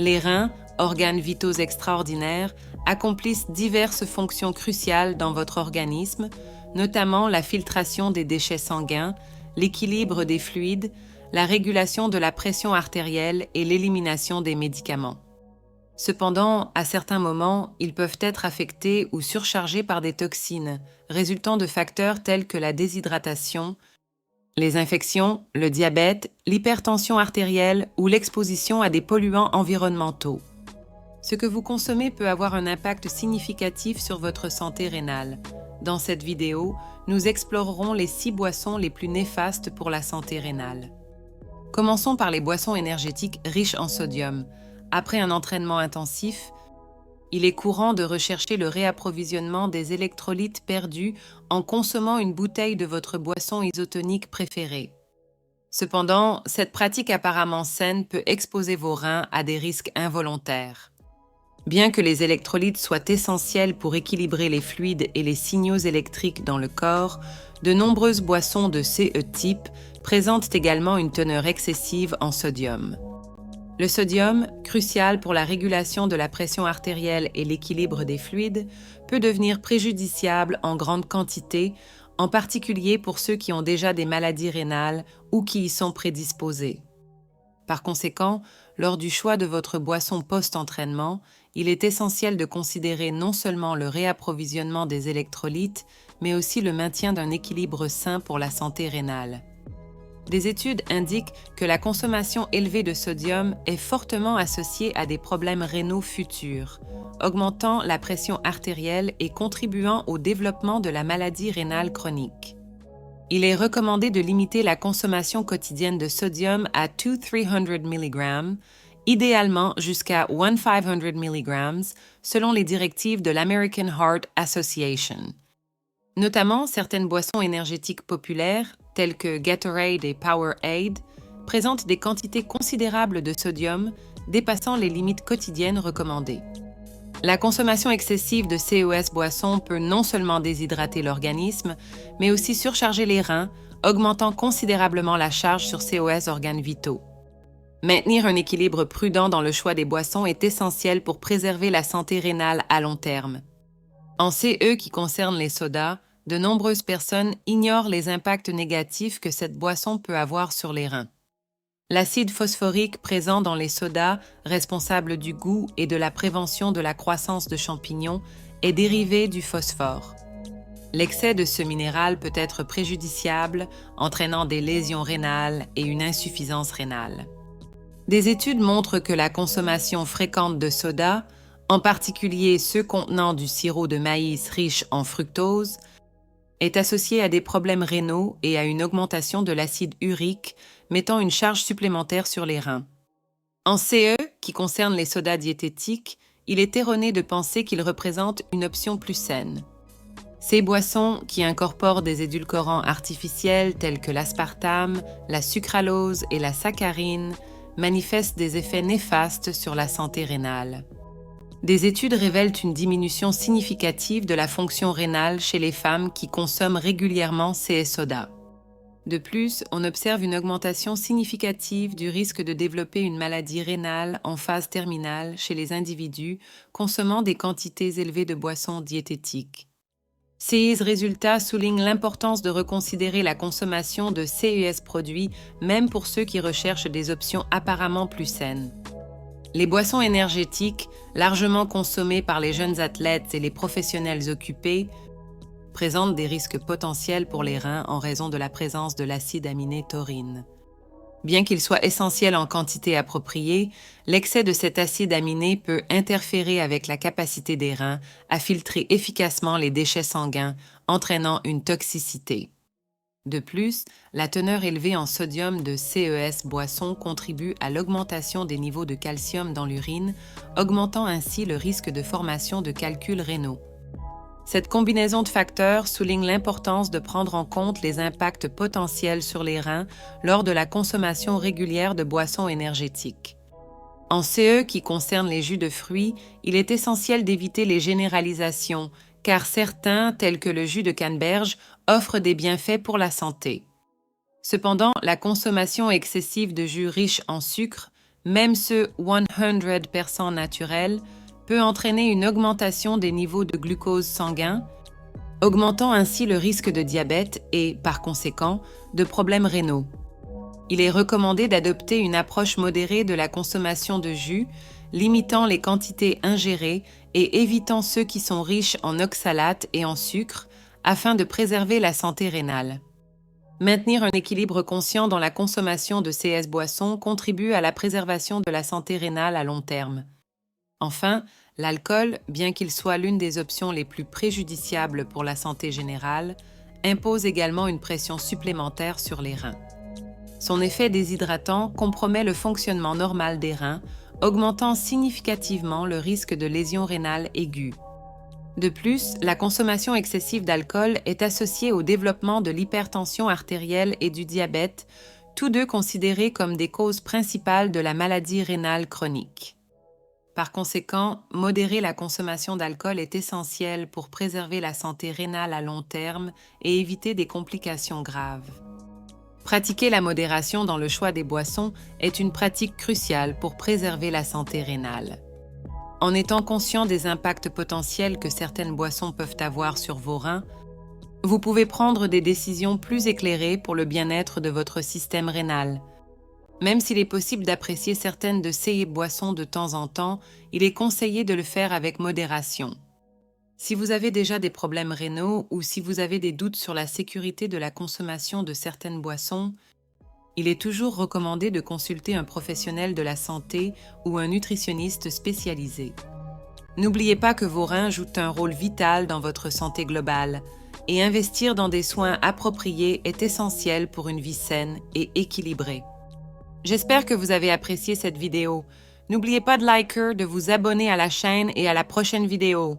Les reins, organes vitaux extraordinaires, accomplissent diverses fonctions cruciales dans votre organisme, notamment la filtration des déchets sanguins, l'équilibre des fluides, la régulation de la pression artérielle et l'élimination des médicaments. Cependant, à certains moments, ils peuvent être affectés ou surchargés par des toxines, résultant de facteurs tels que la déshydratation, les infections, le diabète, l'hypertension artérielle ou l'exposition à des polluants environnementaux. Ce que vous consommez peut avoir un impact significatif sur votre santé rénale. Dans cette vidéo, nous explorerons les 6 boissons les plus néfastes pour la santé rénale. Commençons par les boissons énergétiques riches en sodium. Après un entraînement intensif, il est courant de rechercher le réapprovisionnement des électrolytes perdus en consommant une bouteille de votre boisson isotonique préférée. Cependant, cette pratique apparemment saine peut exposer vos reins à des risques involontaires. Bien que les électrolytes soient essentiels pour équilibrer les fluides et les signaux électriques dans le corps, de nombreuses boissons de CE-type présentent également une teneur excessive en sodium. Le sodium, crucial pour la régulation de la pression artérielle et l'équilibre des fluides, peut devenir préjudiciable en grande quantité, en particulier pour ceux qui ont déjà des maladies rénales ou qui y sont prédisposés. Par conséquent, lors du choix de votre boisson post-entraînement, il est essentiel de considérer non seulement le réapprovisionnement des électrolytes, mais aussi le maintien d'un équilibre sain pour la santé rénale. Des études indiquent que la consommation élevée de sodium est fortement associée à des problèmes rénaux futurs, augmentant la pression artérielle et contribuant au développement de la maladie rénale chronique. Il est recommandé de limiter la consommation quotidienne de sodium à 200-300 mg, idéalement jusqu'à 1-500 mg, selon les directives de l'American Heart Association. Notamment, certaines boissons énergétiques populaires, telles que Gatorade et Powerade, présentent des quantités considérables de sodium, dépassant les limites quotidiennes recommandées. La consommation excessive de COS boissons peut non seulement déshydrater l'organisme, mais aussi surcharger les reins, augmentant considérablement la charge sur COS organes vitaux. Maintenir un équilibre prudent dans le choix des boissons est essentiel pour préserver la santé rénale à long terme. En CE qui concerne les sodas, de nombreuses personnes ignorent les impacts négatifs que cette boisson peut avoir sur les reins. L'acide phosphorique présent dans les sodas, responsable du goût et de la prévention de la croissance de champignons, est dérivé du phosphore. L'excès de ce minéral peut être préjudiciable, entraînant des lésions rénales et une insuffisance rénale. Des études montrent que la consommation fréquente de sodas, en particulier ceux contenant du sirop de maïs riche en fructose, est associée à des problèmes rénaux et à une augmentation de l'acide urique, mettant une charge supplémentaire sur les reins. En CE, qui concerne les sodas diététiques, il est erroné de penser qu'ils représentent une option plus saine. Ces boissons, qui incorporent des édulcorants artificiels tels que l'aspartame, la sucralose et la saccharine, manifestent des effets néfastes sur la santé rénale. Des études révèlent une diminution significative de la fonction rénale chez les femmes qui consomment régulièrement ces sodas. De plus, on observe une augmentation significative du risque de développer une maladie rénale en phase terminale chez les individus consommant des quantités élevées de boissons diététiques. Ces résultats soulignent l'importance de reconsidérer la consommation de CES produits, même pour ceux qui recherchent des options apparemment plus saines. Les boissons énergétiques, largement consommées par les jeunes athlètes et les professionnels occupés, présentent des risques potentiels pour les reins en raison de la présence de l'acide aminé taurine. Bien qu'il soit essentiel en quantité appropriée, l'excès de cet acide aminé peut interférer avec la capacité des reins à filtrer efficacement les déchets sanguins, entraînant une toxicité. De plus, la teneur élevée en sodium de CES boissons contribue à l'augmentation des niveaux de calcium dans l'urine, augmentant ainsi le risque de formation de calculs rénaux. Cette combinaison de facteurs souligne l'importance de prendre en compte les impacts potentiels sur les reins lors de la consommation régulière de boissons énergétiques. En CE qui concerne les jus de fruits, il est essentiel d'éviter les généralisations, car certains, tels que le jus de canneberge, offrent des bienfaits pour la santé. Cependant, la consommation excessive de jus riches en sucre, même ce 100% naturel peut entraîner une augmentation des niveaux de glucose sanguin, augmentant ainsi le risque de diabète et, par conséquent, de problèmes rénaux. Il est recommandé d'adopter une approche modérée de la consommation de jus, limitant les quantités ingérées et évitant ceux qui sont riches en oxalates et en sucre, afin de préserver la santé rénale. Maintenir un équilibre conscient dans la consommation de ces boissons contribue à la préservation de la santé rénale à long terme. Enfin, l'alcool, bien qu'il soit l'une des options les plus préjudiciables pour la santé générale, impose également une pression supplémentaire sur les reins. Son effet déshydratant compromet le fonctionnement normal des reins, augmentant significativement le risque de lésions rénales aiguës. De plus, la consommation excessive d'alcool est associée au développement de l'hypertension artérielle et du diabète, tous deux considérés comme des causes principales de la maladie rénale chronique. Par conséquent, modérer la consommation d'alcool est essentiel pour préserver la santé rénale à long terme et éviter des complications graves. Pratiquer la modération dans le choix des boissons est une pratique cruciale pour préserver la santé rénale. En étant conscient des impacts potentiels que certaines boissons peuvent avoir sur vos reins, vous pouvez prendre des décisions plus éclairées pour le bien-être de votre système rénal. Même s'il est possible d'apprécier certaines de ces boissons de temps en temps, il est conseillé de le faire avec modération. Si vous avez déjà des problèmes rénaux ou si vous avez des doutes sur la sécurité de la consommation de certaines boissons, il est toujours recommandé de consulter un professionnel de la santé ou un nutritionniste spécialisé. N'oubliez pas que vos reins jouent un rôle vital dans votre santé globale et investir dans des soins appropriés est essentiel pour une vie saine et équilibrée. J'espère que vous avez apprécié cette vidéo. N'oubliez pas de liker, de vous abonner à la chaîne et à la prochaine vidéo.